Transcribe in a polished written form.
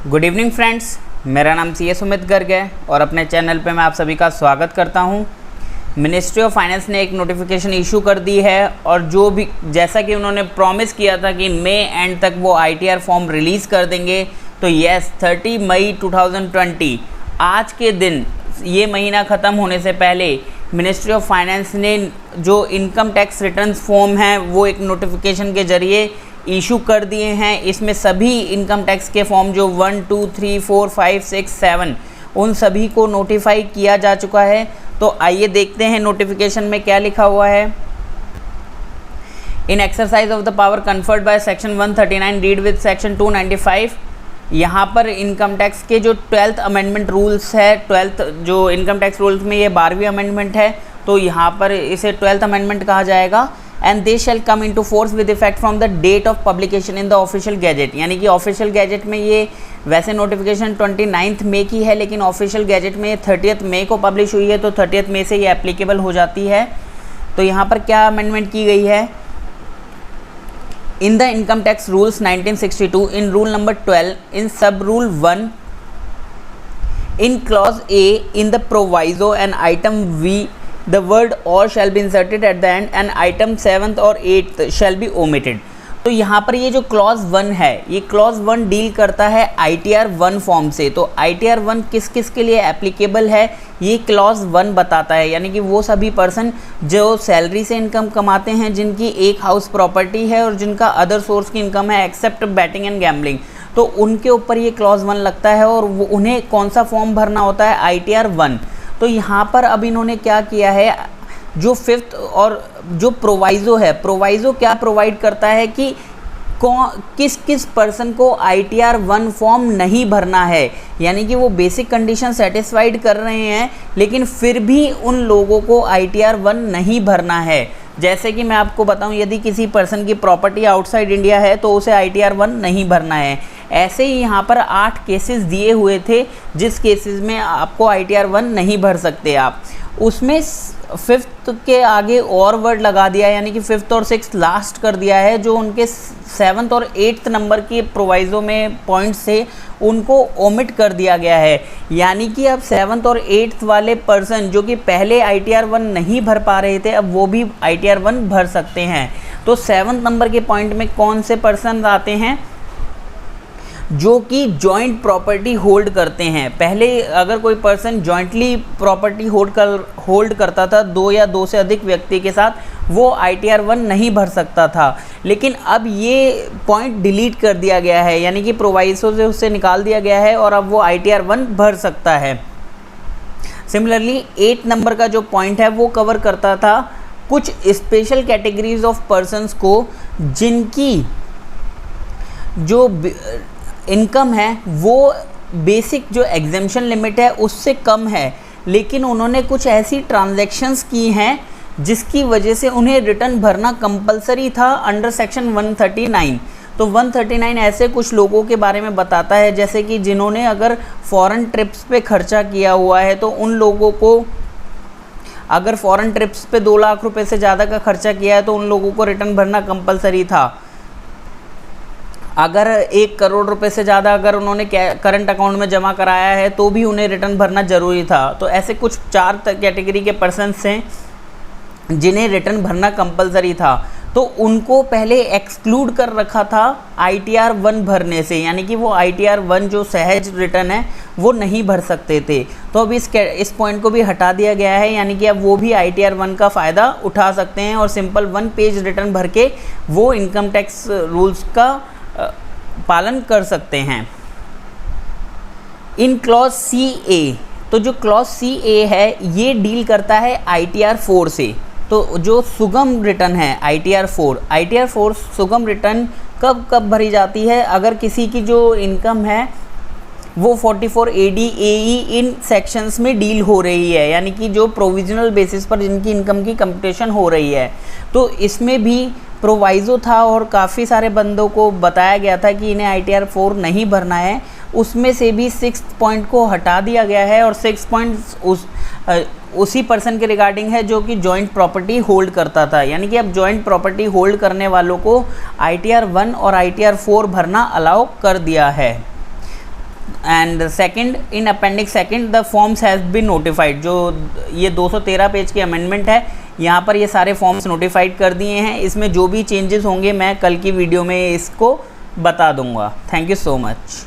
Good evening friends, मेरा नाम सी सुमित गर्ग है और अपने चैनल पे मैं आप सभी का स्वागत करता हूँ। मिनिस्ट्री ऑफ फाइनेंस ने एक नोटिफिकेशन इशू कर दी है और जो भी जैसा कि उन्होंने प्रॉमिस किया था कि मई एंड तक वो ITR फॉर्म रिलीज़ कर देंगे, तो यस 30 मई 2020 आज के दिन ये महीना ख़त्म होने से पहले मिनिस्ट्री ऑफ फाइनेंस ने जो इनकम टैक्स रिटर्न्स फॉर्म हैं वो एक नोटिफिकेशन के ज़रिए इशू कर दिए हैं। इसमें सभी इनकम टैक्स के फॉर्म जो 1, 2, 3, 4, 5, 6, 7 उन सभी को नोटिफाई किया जा चुका है। तो आइए देखते हैं नोटिफिकेशन में क्या लिखा हुआ है। In exercise of the power conferred by section 139 read with section 295, यहाँ पर इनकम टैक्स के जो 12th अमेंडमेंट रूल्स है, 12th जो इनकम टैक्स रूल्स में ये 12वीं अमेंडमेंट है, तो यहाँ पर इसे 12th अमेंडमेंट कहा जाएगा। And they shall come into force with effect from the date of publication in the official gazette. यानी कि ऑफिशियल गैजेट में ये वैसे नोटिफिकेशन 29 मई की है, लेकिन ऑफिशियल गैजेट में 30 मई को पब्लिश हुई है, तो 30 मई से ये एप्लीकेबल हो जाती है। तो यहाँ पर क्या अमेंडमेंट की गई है? In the income tax rules 1962 in rule number 12 इन सब rule 1 in clause A in the proviso and item V the word or shall be inserted at the end and item 7th और 8th shall be omitted। तो यहाँ पर ये जो clause 1 है, ये clause 1 deal करता है ITR 1 फॉर्म से। तो ITR 1 किस किस के लिए एप्लीकेबल है ये क्लॉज 1 बताता है। यानी कि वो सभी पर्सन जो सैलरी से इनकम कमाते हैं, जिनकी एक हाउस प्रॉपर्टी है और जिनका अदर सोर्स की इनकम है एक्सेप्ट बैटिंग एंड गैम्बलिंग, तो उनके ऊपर ये क्लॉज 1 लगता है और वो उन्हें कौन सा फॉर्म भरना होता है? ITR 1। तो यहाँ पर अब इन्होंने क्या किया है, जो 5th और जो प्रोवाइज़ो है, प्रोवाइज़ो क्या प्रोवाइड करता है कि किस किस पर्सन को ITR 1 फॉर्म नहीं भरना है। यानी कि वो बेसिक कंडीशन सेटिस्फाइड कर रहे हैं, लेकिन फिर भी उन लोगों को ITR 1 नहीं भरना है। जैसे कि मैं आपको बताऊं, यदि किसी पर्सन की प्रॉपर्टी आउटसाइड इंडिया है तो उसे ITR 1 नहीं भरना है। ऐसे ही यहाँ पर 8 केसेस दिए हुए थे जिस केसेस में आपको ITR 1 नहीं भर सकते आप। उसमें 5th के आगे और वर्ड लगा दिया है, यानी कि 5th और 6th लास्ट कर दिया है। जो उनके 7th और 8th नंबर के प्रोवाइज़ो में पॉइंट्स से उनको ओमिट कर दिया गया है। यानी कि अब 7th और 8th वाले पर्सन जो कि पहले ITR 1 नहीं भर पा रहे थे, अब वो भी ITR 1 भर सकते हैं। तो 7th नंबर के पॉइंट में कौन से पर्सन आते हैं? जो कि जॉइंट प्रॉपर्टी होल्ड करते हैं। पहले अगर कोई पर्सन जॉइंटली प्रॉपर्टी होल्ड करता था 2 या 2 से अधिक व्यक्ति के साथ, वो ITR 1 नहीं भर सकता था। लेकिन अब ये पॉइंट डिलीट कर दिया गया है, यानी कि प्रोवाइसो से उससे निकाल दिया गया है और अब वो ITR 1 भर सकता है। सिमिलरली 8 नंबर का जो पॉइंट है वो कवर करता था कुछ स्पेशल कैटेगरीज ऑफ पर्सनस को, जिनकी जो इनकम है वो बेसिक जो एग्जेम्पशन लिमिट है उससे कम है, लेकिन उन्होंने कुछ ऐसी ट्रांजैक्शंस की हैं जिसकी वजह से उन्हें रिटर्न भरना कंपलसरी था अंडर सेक्शन 139। तो 139 ऐसे कुछ लोगों के बारे में बताता है, जैसे कि जिन्होंने अगर फॉरेन ट्रिप्स पे खर्चा किया हुआ है, तो उन लोगों को अगर फॉरेन ट्रिप्स पे 2 लाख रुपए से ज़्यादा का खर्चा किया है तो उन लोगों को रिटर्न भरना कंपलसरी था। अगर 1 करोड़ रुपए से ज़्यादा अगर उन्होंने करंट अकाउंट में जमा कराया है तो भी उन्हें रिटर्न भरना ज़रूरी था। तो ऐसे कुछ 4 कैटेगरी के पर्सन्स हैं जिन्हें रिटर्न भरना कंपलसरी था, तो उनको पहले एक्सक्लूड कर रखा था ITR 1 भरने से। यानी कि वो ITR 1 जो सहज रिटर्न है वो नहीं भर सकते थे। तो अब इस पॉइंट को भी हटा दिया गया है, यानी कि अब वो भी ITR 1 का फ़ायदा उठा सकते हैं और सिंपल 1 पेज रिटर्न भर के वो इनकम टैक्स रूल्स का पालन कर सकते हैं। इन क्लॉज CA, तो जो क्लॉज CA है ये डील करता है ITR 4 से। तो जो सुगम रिटर्न है ITR 4 सुगम रिटर्न कब कब भरी जाती है? अगर किसी की जो इनकम है वो 44 AD AE इन सेक्शंस में डील हो रही है, यानी कि जो प्रोविजनल बेसिस पर जिनकी इनकम की कंप्यूटेशन हो रही है। तो इसमें भी प्रोवाइज़ो था और काफ़ी सारे बंदों को बताया गया था कि इन्हें ITR 4 नहीं भरना है। उसमें से भी 6th पॉइंट को हटा दिया गया है और 6 पॉइंट उसी पर्सन के रिगार्डिंग है जो कि जॉइंट प्रॉपर्टी होल्ड करता था। यानी कि अब जॉइंट प्रॉपर्टी होल्ड करने वालों को ITR 1 और ITR 4 भरना अलाउ कर दिया है। And second, in appendix second the forms has been notified. जो ये 213 पेज की अमेंडमेंट है, यहाँ पर ये सारे फॉर्म्स नोटिफाइड कर दिए हैं। इसमें जो भी चेंजेस होंगे मैं कल की वीडियो में इसको बता दूंगा। Thank you so much.